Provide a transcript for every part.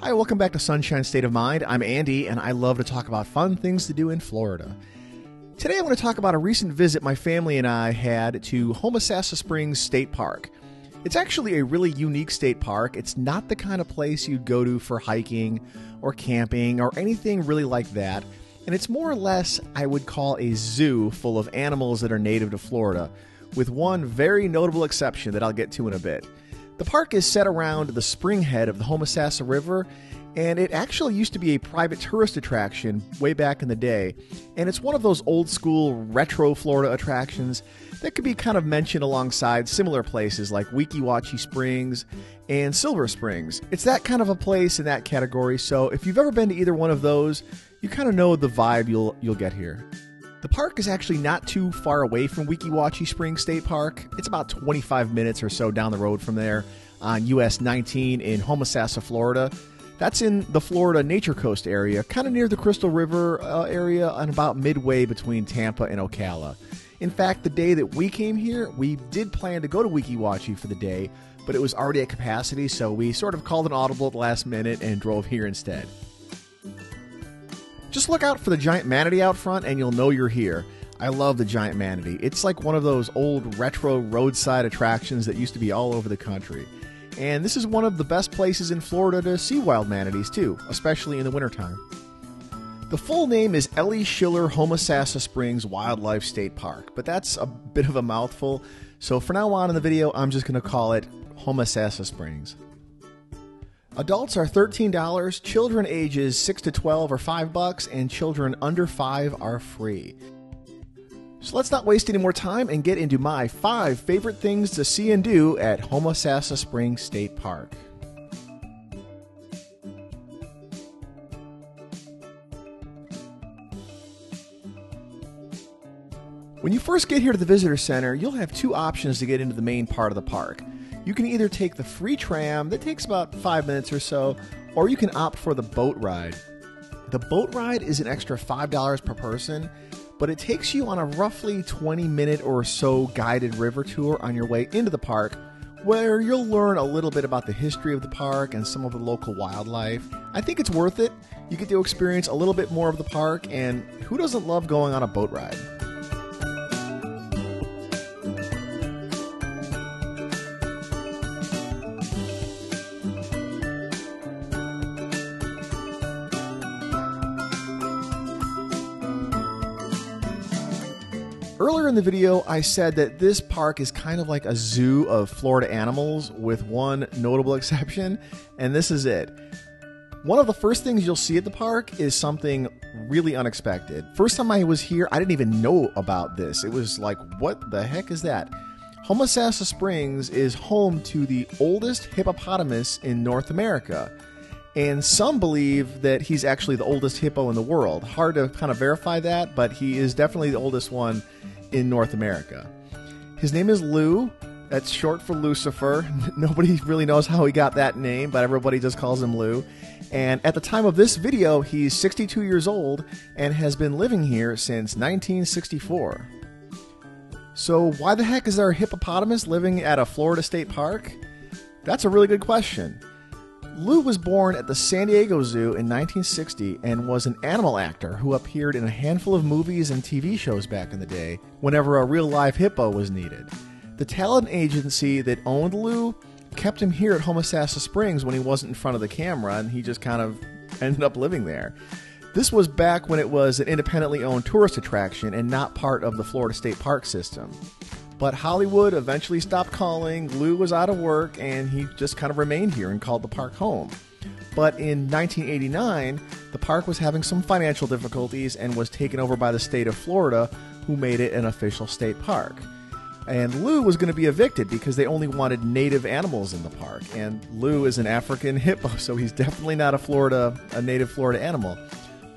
Hi, welcome back to Sunshine State of Mind. I'm Andy, and I love to talk about fun things to do in Florida. Today I want to talk about a recent visit my family and I had to Homosassa Springs State Park. It's actually a really unique state park. It's not the kind of place you'd go to for hiking or camping or anything really like that. And it's more or less, I would call, a zoo full of animals that are native to Florida, with one very notable exception that I'll get to in a bit. The park is set around the spring head of the Homosassa River, and it actually used to be a private tourist attraction way back in the day. And it's one of those old school retro Florida attractions that could be kind of mentioned alongside similar places like Weeki Wachee Springs and Silver Springs. It's that kind of a place in that category, so if you've ever been to either one of those, you kind of know the vibe you'll get here. The park is actually not too far away from Weeki Wachee Springs State Park. It's about 25 minutes or so down the road from there on US 19 in Homosassa, Florida. That's in the Florida Nature Coast area, kind of near the Crystal River area and about midway between Tampa and Ocala. In fact, the day that we came here, we did plan to go to Weeki Wachee for the day, but it was already at capacity, so we sort of called an audible at the last minute and drove here instead. Just look out for the giant manatee out front and you'll know you're here. I love the giant manatee. It's like one of those old retro roadside attractions that used to be all over the country. And this is one of the best places in Florida to see wild manatees too, especially in the wintertime. The full name is Ellie Schiller Homosassa Springs Wildlife State Park, but that's a bit of a mouthful, so for now on in the video I'm just going to call it Homosassa Springs. Adults are $13, children ages 6 to 12 are $5, and children under 5 are free. So let's not waste any more time and get into my 5 favorite things to see and do at Homosassa Springs State Park. When you first get here to the visitor center, you'll have 2 options to get into the main part of the park. You can either take the free tram that takes about 5 minutes or so, or you can opt for the boat ride. The boat ride is an extra $5 per person, but it takes you on a roughly 20-minute or so guided river tour on your way into the park, where you'll learn a little bit about the history of the park and some of the local wildlife. I think it's worth it. You get to experience a little bit more of the park, and who doesn't love going on a boat ride? Earlier in the video, I said that this park is kind of like a zoo of Florida animals with one notable exception, and this is it. One of the first things you'll see at the park is something really unexpected. First time I was here, I didn't even know about this. It was like, what the heck is that? Homosassa Springs is home to the oldest hippopotamus in North America. And some believe that he's actually the oldest hippo in the world. Hard to kind of verify that, but he is definitely the oldest one in North America. His name is Lou. That's short for Lucifer. Nobody really knows how he got that name, but everybody just calls him Lou. And at the time of this video, he's 62 years old and has been living here since 1964. So why the heck is there a hippopotamus living at a Florida state park? That's a really good question. Lou was born at the San Diego Zoo in 1960 and was an animal actor who appeared in a handful of movies and TV shows back in the day whenever a real live hippo was needed. The talent agency that owned Lou kept him here at Homosassa Springs when he wasn't in front of the camera, and he just kind of ended up living there. This was back when it was an independently owned tourist attraction and not part of the Florida State Park system. But Hollywood eventually stopped calling, Lou was out of work, and he just kind of remained here and called the park home. But in 1989, the park was having some financial difficulties and was taken over by the state of Florida, who made it an official state park. And Lou was going to be evicted because they only wanted native animals in the park. And Lou is an African hippo, so he's definitely not a native Florida animal.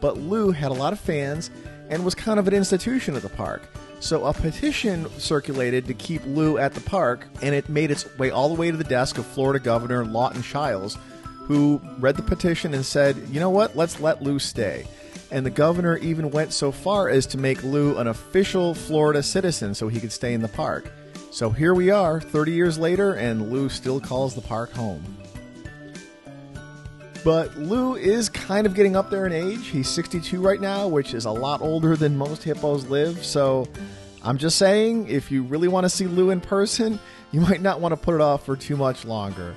But Lou had a lot of fans and was kind of an institution at the park. So a petition circulated to keep Lou at the park, and it made its way all the way to the desk of Florida Governor Lawton Chiles, who read the petition and said, you know what, let's let Lou stay. And the governor even went so far as to make Lou an official Florida citizen so he could stay in the park. So here we are, 30 years later, and Lou still calls the park home. But Lou is kind of getting up there in age. He's 62 right now, which is a lot older than most hippos live. So I'm just saying, if you really want to see Lou in person, you might not want to put it off for too much longer.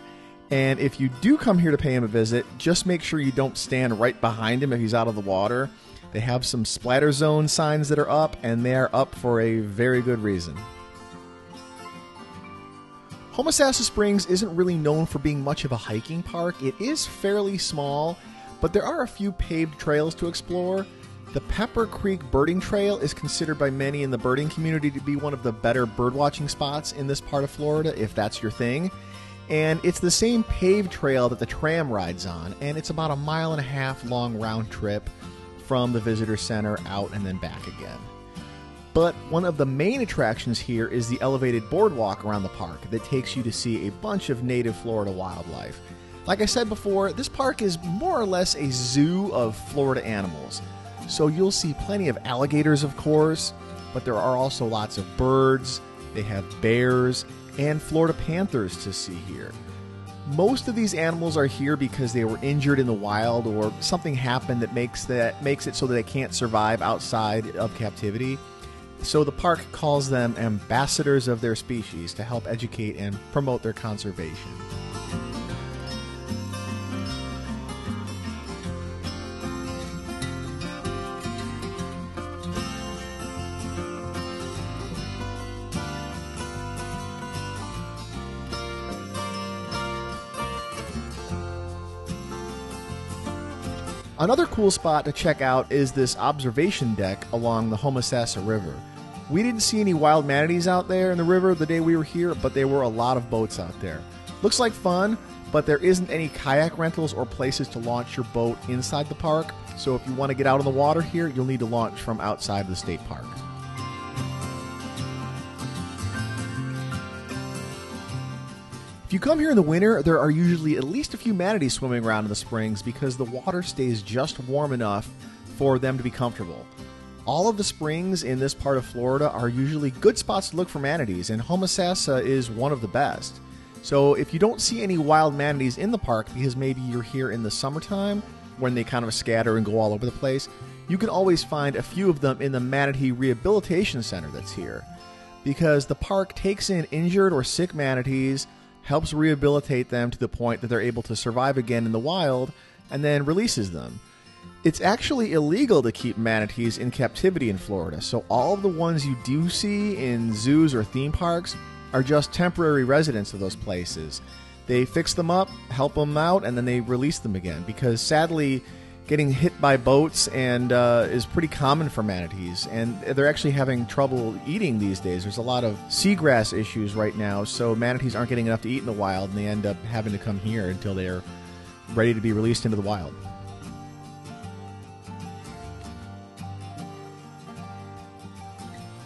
And if you do come here to pay him a visit, just make sure you don't stand right behind him if he's out of the water. They have some splatter zone signs that are up, and they are up for a very good reason. Homosassa Springs isn't really known for being much of a hiking park. It is fairly small, but there are a few paved trails to explore. The Pepper Creek Birding Trail is considered by many in the birding community to be one of the better birdwatching spots in this part of Florida, if that's your thing. And it's the same paved trail that the Tram rides on, and it's about 1.5 mile long round trip from the visitor center out and then back again. But one of the main attractions here is the elevated boardwalk around the park that takes you to see a bunch of native Florida wildlife. Like I said before, this park is more or less a zoo of Florida animals. So you'll see plenty of alligators, of course, but there are also lots of birds. They have bears and Florida panthers to see here. Most of these animals are here because they were injured in the wild or something happened that makes it so that they can't survive outside of captivity. So the park calls them ambassadors of their species to help educate and promote their conservation. Another cool spot to check out is this observation deck along the Homossasa River. We didn't see any wild manatees out there in the river the day we were here, but there were a lot of boats out there. Looks like fun, but there isn't any kayak rentals or places to launch your boat inside the park, so if you want to get out on the water here, you'll need to launch from outside the state park. If you come here in the winter, there are usually at least a few manatees swimming around in the springs because the water stays just warm enough for them to be comfortable. All of the springs in this part of Florida are usually good spots to look for manatees, and Homosassa is one of the best. So if you don't see any wild manatees in the park because maybe you're here in the summertime when they kind of scatter and go all over the place, you can always find a few of them in the Manatee Rehabilitation Center that's here. Because the park takes in injured or sick manatees, helps rehabilitate them to the point that they're able to survive again in the wild, and then releases them. It's actually illegal to keep manatees in captivity in Florida, so all of the ones you do see in zoos or theme parks are just temporary residents of those places. They fix them up, help them out, and then they release them again, because sadly, getting hit by boats and is pretty common for manatees, and they're actually having trouble eating these days. There's a lot of seagrass issues right now, so manatees aren't getting enough to eat in the wild, and they end up having to come here until they're ready to be released into the wild.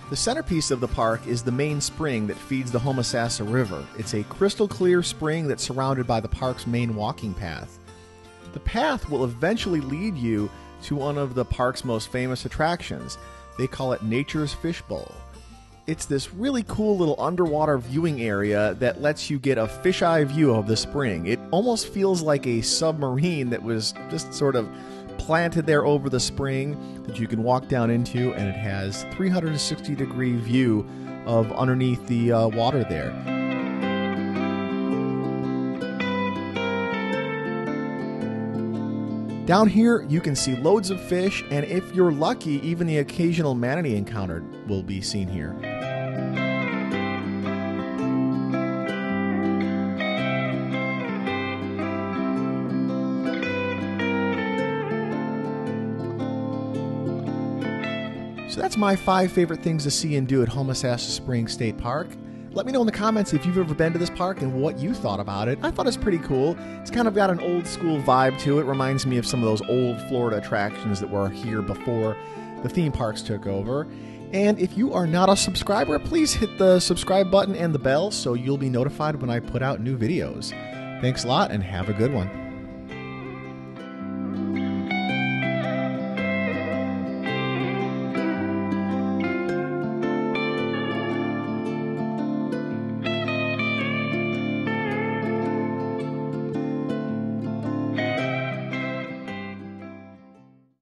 The centerpiece of the park is the main spring that feeds the Homossassa River. It's a crystal clear spring that's surrounded by the park's main walking path. The path will eventually lead you to one of the park's most famous attractions. They call it Nature's Fishbowl. It's this really cool little underwater viewing area that lets you get a fisheye view of the spring. It almost feels like a submarine that was just sort of planted there over the spring that you can walk down into, and it has 360-degree view of underneath the water there. Down here, you can see loads of fish, and if you're lucky, even the occasional manatee encountered will be seen here. So that's my 5 favorite things to see and do at Homosassa Springs State Park. Let me know in the comments if you've ever been to this park and what you thought about it. I thought it's pretty cool. It's kind of got an old school vibe to it. Reminds me of some of those old Florida attractions that were here before the theme parks took over. And if you are not a subscriber, please hit the subscribe button and the bell so you'll be notified when I put out new videos. Thanks a lot and have a good one.